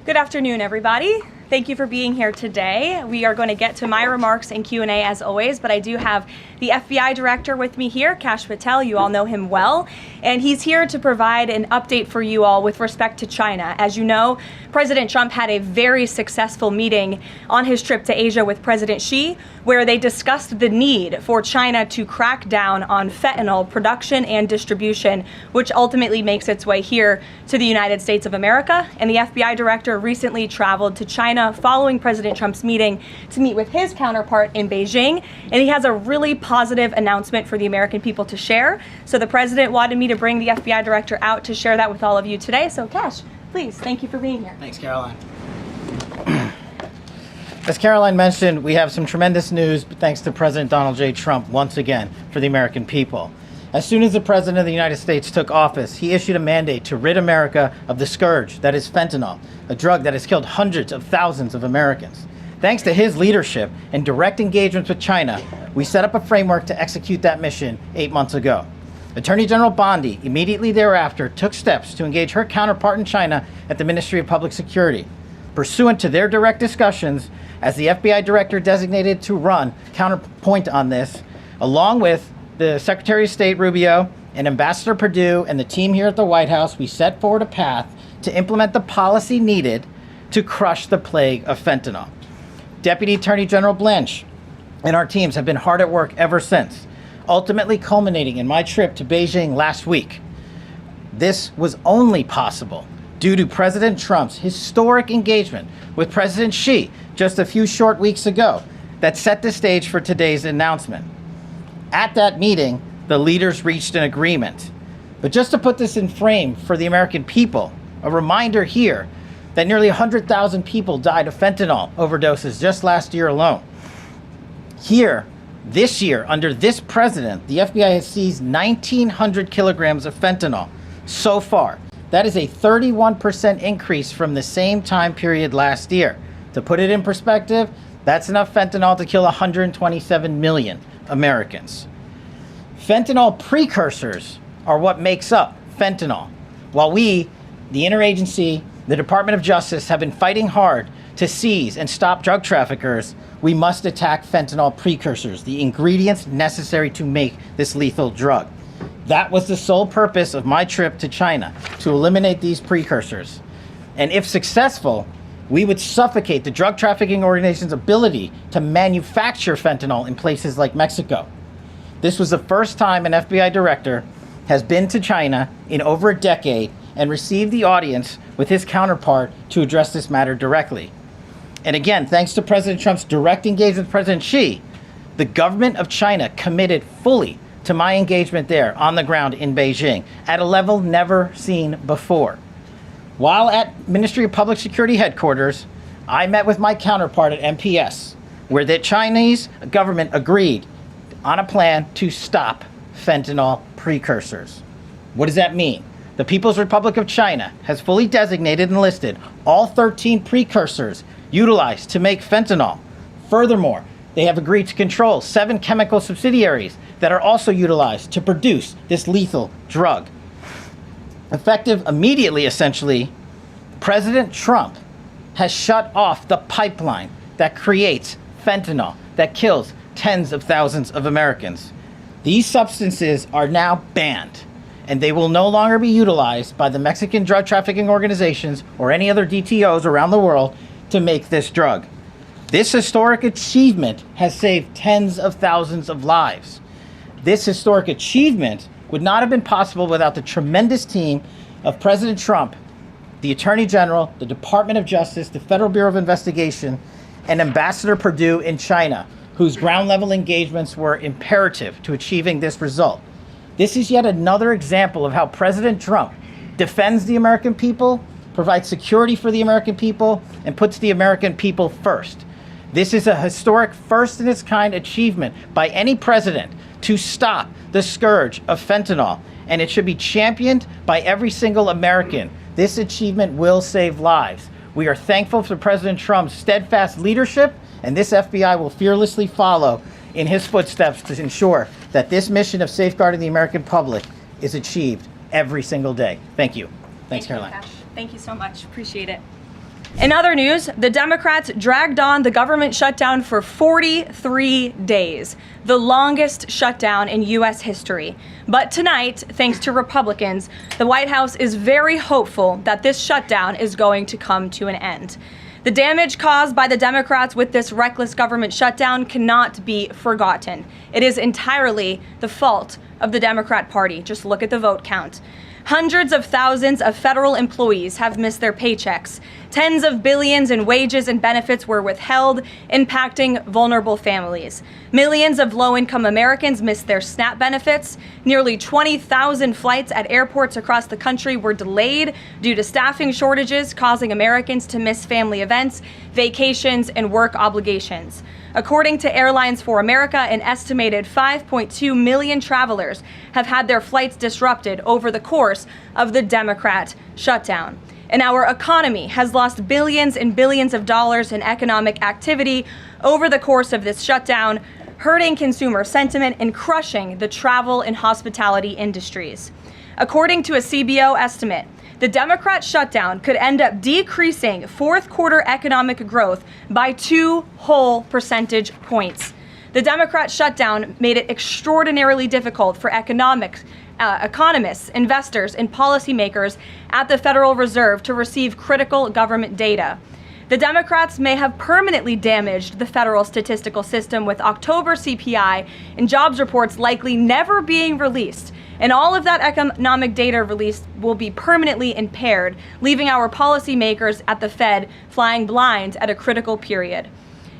Good afternoon, everybody. Thank you for being here today. We are going to get to my remarks and Q&A as always, but I do have the FBI director with me here, Kash Patel. You all know him well, and he's here to provide an update for you all with respect to China. As you know, President Trump had a very successful meeting on his trip to Asia with President Xi, where they discussed the need for China to crack down on fentanyl production and distribution, which ultimately makes its way here to the United States of America. And the FBI director recently traveled to China following President Trump's meeting to meet with his counterpart in Beijing, and he has a really positive announcement for the American people to share. So the president wanted me to bring the FBI director out to share that with all of you today. So Kash, please, thank you for being here. Thanks, Caroline. As Caroline mentioned, we have some tremendous news thanks to President Donald J. Trump once again for the American people. As soon as the President of the United States took office, he issued a mandate to rid America of the scourge that is fentanyl, a drug that has killed hundreds of thousands of Americans. Thanks to his leadership and direct engagements with China, we set up a framework to execute that mission 8 months ago. Attorney General Bondi immediately thereafter took steps to engage her counterpart in China at the Ministry of Public Security. Pursuant to their direct discussions, as the FBI director designated to run counterpoint on this, along with the Secretary of State Rubio and Ambassador Perdue and the team here at the White House, we set forward a path to implement the policy needed to crush the plague of fentanyl. Deputy Attorney General Blanche and our teams have been hard at work ever since, ultimately culminating in my trip to Beijing last week. This was only possible due to President Trump's historic engagement with President Xi just a few short weeks ago that set the stage for today's announcement. At that meeting, the leaders reached an agreement. But just to put this in frame for the American people, a reminder here that nearly 100,000 people died of fentanyl overdoses just last year alone. Here, this year, under this president, the FBI has seized 1,900 kilograms of fentanyl so far. That is a 31% increase from the same time period last year. To put it in perspective, that's enough fentanyl to kill 127 million Americans. Fentanyl precursors are what makes up fentanyl. While we, the interagency, the Department of Justice, have been fighting hard to seize and stop drug traffickers, we must attack fentanyl precursors, the ingredients necessary to make this lethal drug. That was the sole purpose of my trip to China, to eliminate these precursors. And if successful, we would suffocate the drug trafficking organization's ability to manufacture fentanyl in places like Mexico. This was the first time an FBI director has been to China in over a decade and received the audience with his counterpart to address this matter directly. And again, thanks to President Trump's direct engagement with President Xi, the government of China committed fully to my engagement there on the ground in Beijing at a level never seen before. While at Ministry of Public Security headquarters, I met with my counterpart at MPS, where the Chinese government agreed on a plan to stop fentanyl precursors. What does that mean? The People's Republic of China has fully designated and listed all 13 precursors utilized to make fentanyl. Furthermore, they have agreed to control 7 chemical subsidiaries that are also utilized to produce this lethal drug. Effective immediately, essentially, President Trump has shut off the pipeline that creates fentanyl that kills tens of thousands of Americans. These substances are now banned, and they will no longer be utilized by the Mexican drug trafficking organizations or any other DTOs around the world to make this drug. This historic achievement has saved tens of thousands of lives. This historic achievement would not have been possible without the tremendous team of President Trump, the Attorney General, the Department of Justice, the Federal Bureau of Investigation, and Ambassador Perdue in China, whose ground-level engagements were imperative to achieving this result. This is yet another example of how President Trump defends the American people, provides security for the American people, and puts the American people first. This is a historic first-in-its-kind achievement by any president to stop the scourge of fentanyl, and it should be championed by every single American. This achievement will save lives. We are thankful for President Trump's steadfast leadership, and this FBI will fearlessly follow in his footsteps to ensure that this mission of safeguarding the American public is achieved every single day. Thank you. Thanks, Caroline. Thank you so much. Appreciate it. In other news, the Democrats dragged on the government shutdown for 43 days, the longest shutdown in U.S. history. But tonight, thanks to Republicans, the White House is very hopeful that this shutdown is going to come to an end. The damage caused by the Democrats with this reckless government shutdown cannot be forgotten. It is entirely the fault of the Democrat Party. Just look at the vote count. Hundreds of thousands of federal employees have missed their paychecks. Tens of billions in wages and benefits were withheld, impacting vulnerable families. Millions of low-income Americans missed their SNAP benefits. Nearly 20,000 flights at airports across the country were delayed due to staffing shortages, causing Americans to miss family events, vacations, and work obligations. According to Airlines for America, an estimated 5.2 million travelers have had their flights disrupted over the course of the Democrat shutdown. And our economy has lost billions and billions of dollars in economic activity over the course of this shutdown, hurting consumer sentiment and crushing the travel and hospitality industries. According to a CBO estimate, the Democrat shutdown could end up decreasing fourth quarter economic growth by 2 whole percentage points. The Democrat shutdown made it extraordinarily difficult for economists, investors, and policymakers at the Federal Reserve to receive critical government data. The Democrats may have permanently damaged the federal statistical system, with October CPI and jobs reports likely never being released. And all of that economic data released will be permanently impaired, leaving our policymakers at the Fed flying blind at a critical period.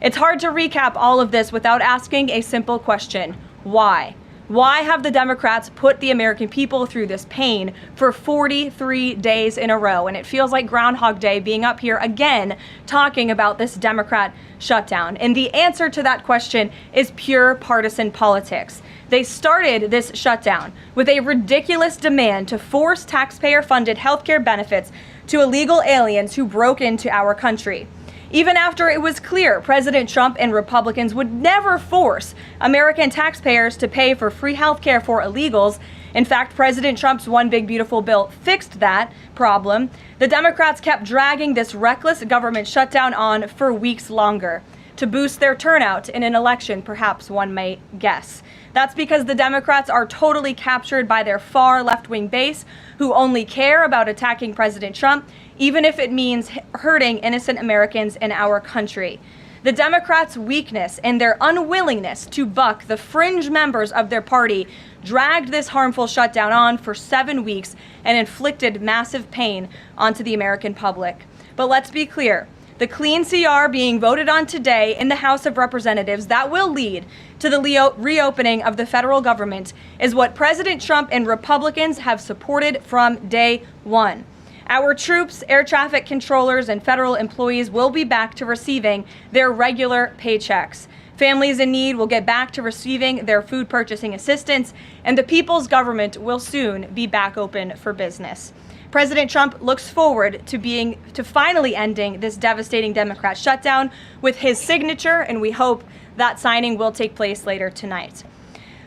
It's hard to recap all of this without asking a simple question: why? Why have the Democrats put the American people through this pain for 43 days in a row? And it feels like Groundhog Day being up here again talking about this Democrat shutdown. And the answer to that question is pure partisan politics. They started this shutdown with a ridiculous demand to force taxpayer-funded healthcare benefits to illegal aliens who broke into our country. Even after it was clear President Trump and Republicans would never force American taxpayers to pay for free health care for illegals. In fact, President Trump's One Big Beautiful Bill fixed that problem. The Democrats kept dragging this reckless government shutdown on for weeks longer to boost their turnout in an election, perhaps one may guess. That's because the Democrats are totally captured by their far left-wing base, who only care about attacking President Trump, even if it means hurting innocent Americans in our country. The Democrats' weakness and their unwillingness to buck the fringe members of their party dragged this harmful shutdown on for 7 weeks and inflicted massive pain onto the American public. But let's be clear. The clean CR being voted on today in the House of Representatives that will lead to the reopening of the federal government is what President Trump and Republicans have supported from day one. Our troops, air traffic controllers, and federal employees will be back to receiving their regular paychecks. Families in need will get back to receiving their food purchasing assistance, and the people's government will soon be back open for business. President Trump looks forward to finally ending this devastating Democrat shutdown with his signature, and we hope that signing will take place later tonight.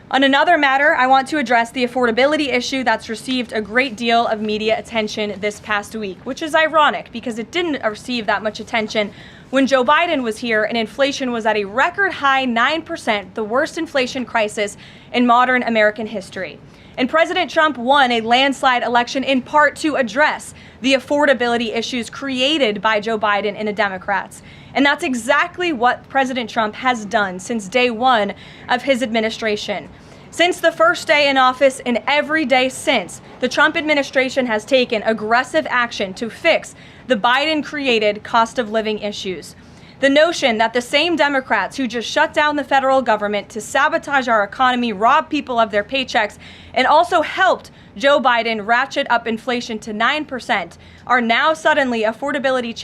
On another matter, I want to address the affordability issue that's received a great deal of media attention this past week, which is ironic because it didn't receive that much attention when Joe Biden was here and inflation was at a record high 9%, the worst inflation crisis in modern American history. And President Trump won a landslide election in part to address the affordability issues created by Joe Biden and the Democrats. And that's exactly what President Trump has done since day one of his administration. Since the first day in office and every day since, the Trump administration has taken aggressive action to fix the Biden-created cost of living issues. The notion that the same Democrats who just shut down the federal government to sabotage our economy, rob people of their paychecks, and also helped Joe Biden ratchet up inflation to 9% are now suddenly affordability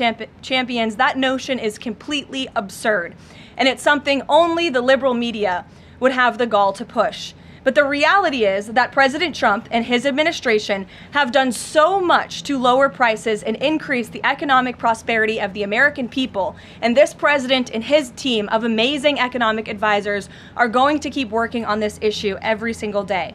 champions, that notion is completely absurd. And it's something only the liberal media would have the gall to push. But the reality is that President Trump and his administration have done so much to lower prices and increase the economic prosperity of the American people. And this president and his team of amazing economic advisors are going to keep working on this issue every single day.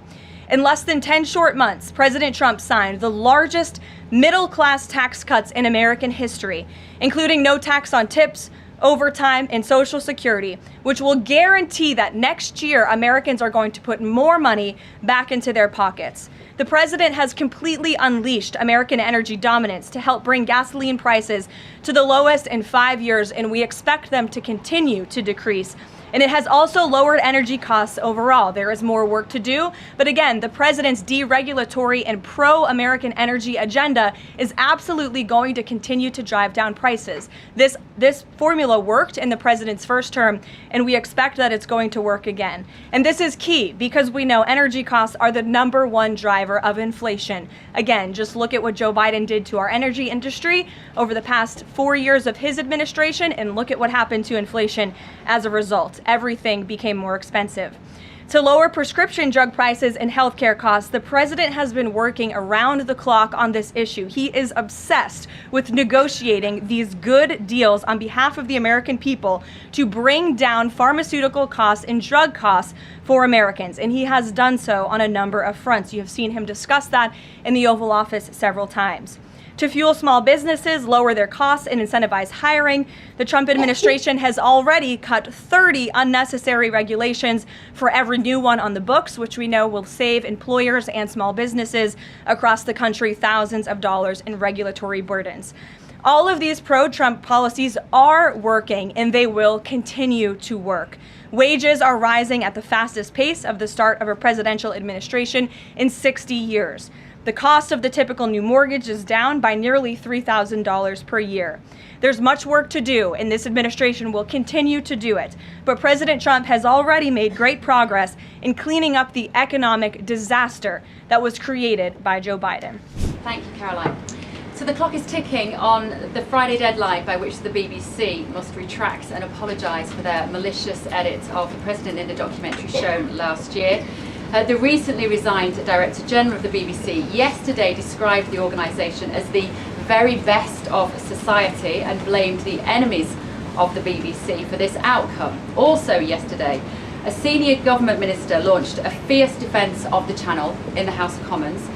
In less than 10 short months, President Trump signed the largest middle-class tax cuts in American history, including no tax on tips, overtime, and Social Security, which will guarantee that next year Americans are going to put more money back into their pockets. The president has completely unleashed American energy dominance to help bring gasoline prices to the lowest in 5 years, and we expect them to continue to decrease. And it has also lowered energy costs overall. There is more work to do, but again, the president's deregulatory and pro-American energy agenda is absolutely going to continue to drive down prices. This formula worked in the president's first term, and we expect that it's going to work again. And this is key because we know energy costs are the #1 driver of inflation. Again, just look at what Joe Biden did to our energy industry over the past 4 years of his administration, and look at what happened to inflation as a result. Everything became more expensive. To lower prescription drug prices and healthcare costs, the president has been working around the clock on this issue. He is obsessed with negotiating these good deals on behalf of the American people to bring down pharmaceutical costs and drug costs for Americans, and he has done so on a number of fronts. You have seen him discuss that in the Oval Office several times. To fuel small businesses, lower their costs, and incentivize hiring, the Trump administration has already cut 30 unnecessary regulations for every new one on the books, which we know will save employers and small businesses across the country thousands of dollars in regulatory burdens. All of these pro-Trump policies are working, and they will continue to work. Wages are rising at the fastest pace of the start of a presidential administration in 60 years. The cost of the typical new mortgage is down by nearly $3,000 per year. There's much work to do, and this administration will continue to do it. But President Trump has already made great progress in cleaning up the economic disaster that was created by Joe Biden. Thank you, Caroline. So the clock is ticking on the Friday deadline by which the BBC must retract and apologise for their malicious edit of the president in the documentary shown last year. The recently resigned Director General of the BBC yesterday described the organisation as the very best of society and blamed the enemies of the BBC for this outcome. Also yesterday, a senior government minister launched a fierce defence of the channel in the House of Commons,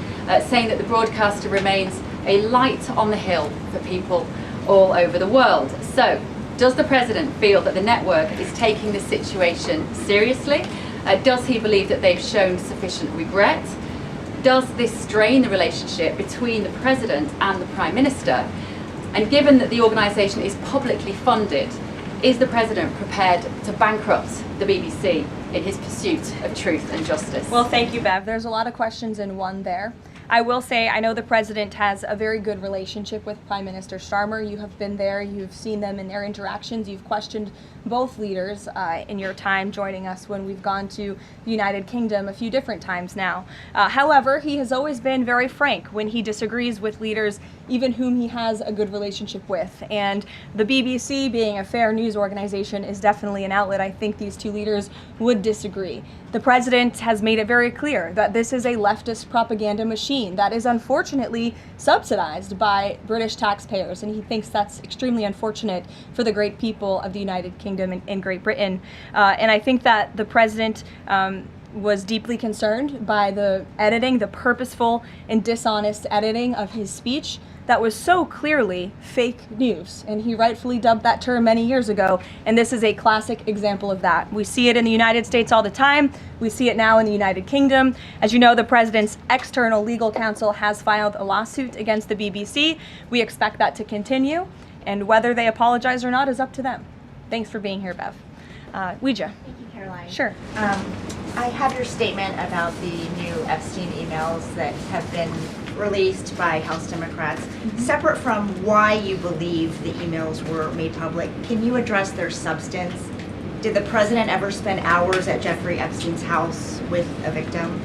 saying that the broadcaster remains a light on the hill for people all over the world. So, does the President feel that the network is taking the situation seriously? Does he believe that they've shown sufficient regret? Does this strain the relationship between the President and the Prime Minister? And given that the organisation is publicly funded, is the President prepared to bankrupt the BBC in his pursuit of truth and justice? Well, thank you, Bev. There's a lot of questions in one there. I will say I know the president has a very good relationship with Prime Minister Starmer. You have been there, you've seen them in their interactions, you've questioned both leaders in your time joining us when we've gone to the United Kingdom a few different times now. However, he has always been very frank when he disagrees with leaders even whom he has a good relationship with. And the BBC, being a fair news organization, is definitely an outlet. I think these two leaders would disagree. The president has made it very clear that this is a leftist propaganda machine that is unfortunately subsidized by British taxpayers, and he thinks that's extremely unfortunate for the great people of the United Kingdom and Great Britain. And I think that the president was deeply concerned by the editing, the purposeful and dishonest editing of his speech that was so clearly fake news, and he rightfully dubbed that term many years ago, and this is a classic example of that. We see it in the United States all the time. We see it now in the United Kingdom. As you know, the president's external legal counsel has filed a lawsuit against the BBC. We expect that to continue, and whether they apologize or not is up to them. Thanks for being here, Bev. Ouija. Thank you, Caroline. Sure. I have your statement about the new Epstein emails that have been released by House Democrats. Separate from why you believe the emails were made public, can you address their substance? Did the president ever spend hours at Jeffrey Epstein's house with a victim?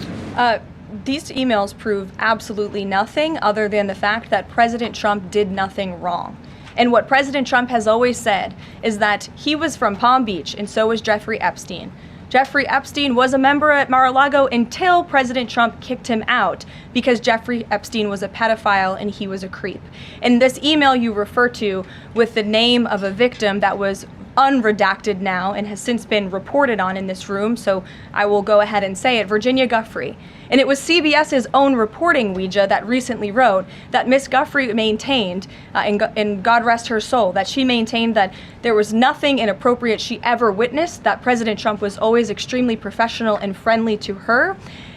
These emails prove absolutely nothing other than the fact that President Trump did nothing wrong. And what President Trump has always said is that he was from Palm Beach, and so was Jeffrey Epstein. Jeffrey Epstein was a member at Mar-a-Lago until President Trump kicked him out because Jeffrey Epstein was a pedophile and he was a creep. And this email you refer to with the name of a victim that was unredacted now and has since been reported on in this room, so I will go ahead and say it, Virginia Giuffre. And it was CBS's own reporting, Ouija, that recently wrote that Miss Giuffre maintained, and God rest her soul, that she maintained that there was nothing inappropriate she ever witnessed, that President Trump was always extremely professional and friendly to her.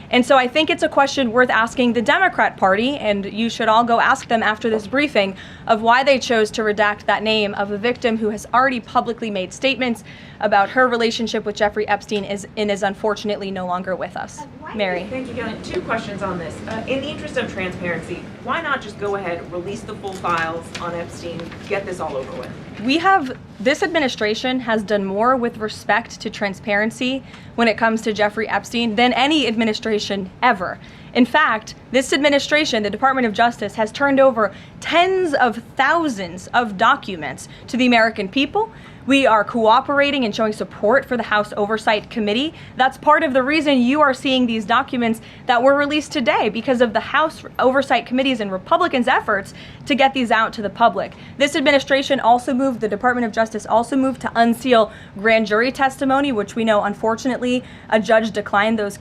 And so I think it's a question worth asking the Democrat Party, and you should all go ask them after this briefing, of why they chose to redact that name of a victim who has already publicly made statements about her relationship with Jeffrey Epstein and is unfortunately no longer with us. Mary. Thank you, Kelly. 2 questions on this. In the interest of transparency, why not just go ahead, release the full files on Epstein, get this all over with? This administration has done more with respect to transparency when it comes to Jeffrey Epstein than any administration ever. In fact, this administration, the Department of Justice, has turned over tens of thousands of documents to the American people. We are cooperating and showing support for the House Oversight Committee. That's part of the reason you are seeing these documents that were released today, because of the House Oversight Committee's and Republicans' efforts to get these out to the public. This administration also moved, the Department of Justice also moved to unseal grand jury testimony, which we know, unfortunately, a judge declined those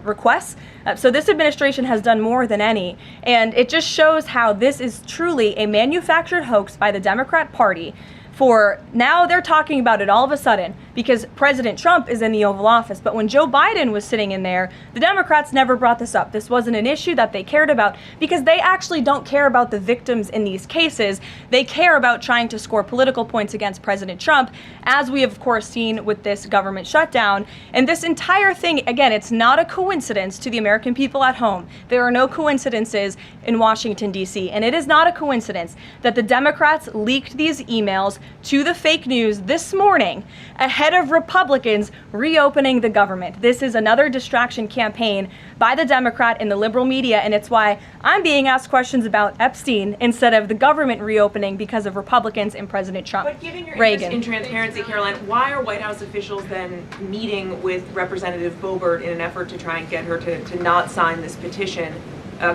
requests. So this administration has done more than any. And it just shows how this is truly a manufactured hoax by the Democrat Party. For now, they're talking about it all of a sudden because President Trump is in the Oval Office. But when Joe Biden was sitting in there, the Democrats never brought this up. This wasn't an issue that they cared about because they actually don't care about the victims in these cases. They care about trying to score political points against President Trump, as we have, of course, seen with this government shutdown. And this entire thing, again, it's not a coincidence to the American people at home. There are no coincidences in Washington, D.C. And it is not a coincidence that the Democrats leaked these emails to the fake news this morning ahead of Republicans reopening the government. This is another distraction campaign by the Democrat and the liberal media, and it's why I'm being asked questions about Epstein instead of the government reopening because of Republicans and President Trump. But given your interest in transparency, Caroline, why are White House officials then meeting with Representative Boebert in an effort to try and get her to not sign this petition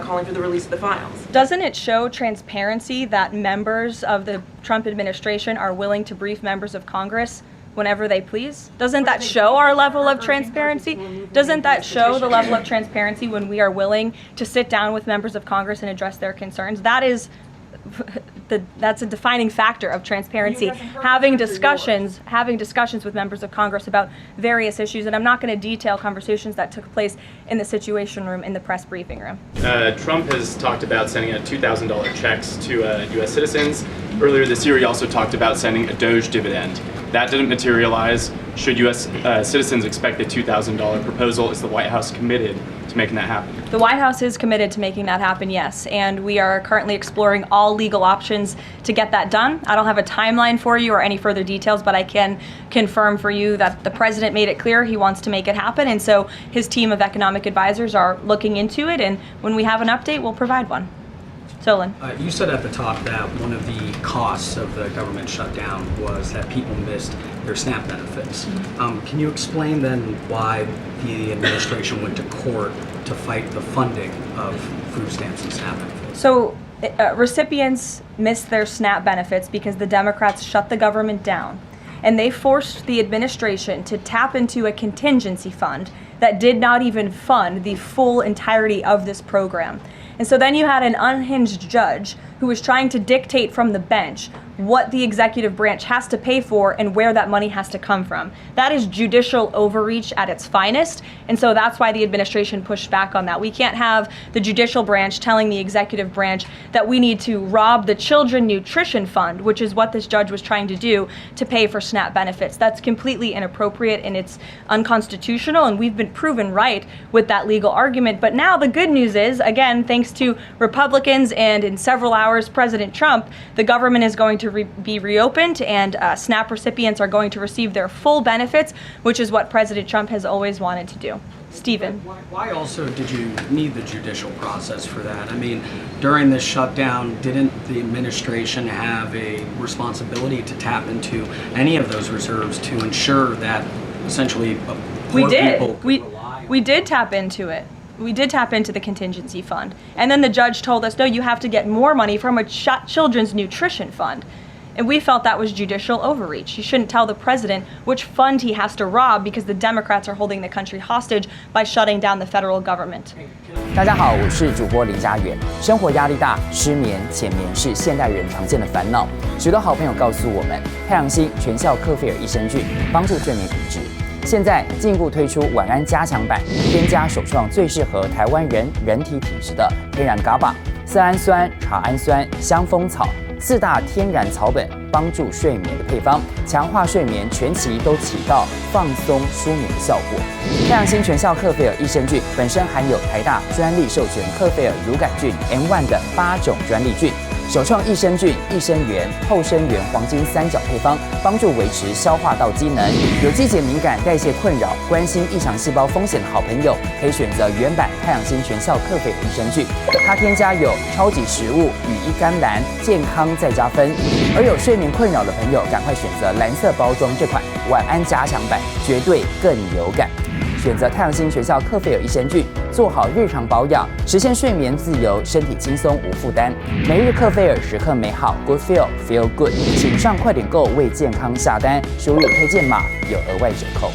calling for the release of the files? Doesn't it show transparency that members of the Trump administration are willing to brief members of Congress whenever they please? Doesn't that show our level of transparency? Doesn't that show the level of transparency when we are willing to sit down with members of Congress and address their concerns? That's a defining factor of transparency. Having discussions with members of Congress about various issues, and I'm not going to detail conversations that took place in the Situation Room in the press briefing room. Trump has talked about sending out $2,000 checks to U.S. citizens. Earlier this year, he also talked about sending a Doge dividend. That didn't materialize. Should U.S. Citizens expect the $2,000 proposal? Is the White House committed to making that happen? The White House is committed to making that happen, yes, and we are currently exploring all legal options to get that done. I don't have a timeline for you or any further details, but I can confirm for you that the president made it clear he wants to make it happen, and so his team of economic advisors are looking into it, and when we have an update, we'll provide one. Solon. You said at the top that one of the costs of the government shutdown was that people missed their SNAP benefits. Can you explain then why the administration went to court to fight the funding of food stamps and SNAP benefits? So recipients missed their SNAP benefits because the Democrats shut the government down, and they forced the administration to tap into a contingency fund that did not even fund the full entirety of this program. And so then you had an unhinged judge who was trying to dictate from the bench what the executive branch has to pay for and where that money has to come from. That is judicial overreach at its finest, and so that's why the administration pushed back on that. We can't have the judicial branch telling the executive branch that we need to rob the Children Nutrition Fund, which is what this judge was trying to do, to pay for SNAP benefits. That's completely inappropriate and it's unconstitutional, and we've been proven right with that legal argument. But now the good news is, again, thanks to Republicans and in several hours President Trump, the government is going to be reopened, and SNAP recipients are going to receive their full benefits, which is what President Trump has always wanted to do. Stephen. Why also did you need the judicial process for that? I mean, during this shutdown, didn't the administration have a responsibility to tap into any of those reserves to ensure that essentially poor people could rely on? We did tap into it. We did tap into the contingency fund. And then the judge told us, no, you have to get more money from a children's nutrition fund. And we felt that was judicial overreach. He shouldn't tell the president which fund he has to rob because the Democrats are holding the country hostage by shutting down the federal government. 大家好，我是主播林家远。生活压力大，失眠、浅眠是现代人常见的烦恼。许多好朋友告诉我们，太阳星全效克菲尔益生菌帮助睡眠品质。现在进一步推出晚安加强版，添加首创最适合台湾人人体体质的天然 GABA、色氨酸、茶氨酸、香蜂草4大天然草本，帮助睡眠的配方，强化睡眠，全期都起到放松舒眠的效果。太阳星全效克菲尔益生菌本身含有台大专利授权克菲尔乳杆菌 M1 的8种专利菌。首创益生菌、益生元、后生元黄金3角配方，帮助维持消化道机能。有季节敏感、代谢困扰、关心异常细胞风险的好朋友，可以选择原版太阳星全效克菲尔益生菌，它添加有超级食物、羽衣甘蓝，健康再加分。而有睡眠困扰的朋友，赶快选择蓝色包装这款晚安加强版，绝对更有感。选择太阳星全效克菲尔益生菌，做好日常保养，实现睡眠自由，身体轻松无负担。每日克菲尔，时刻美好 ，Good Feel Good， 请上快点购为健康下单，输入推荐码有额外折扣。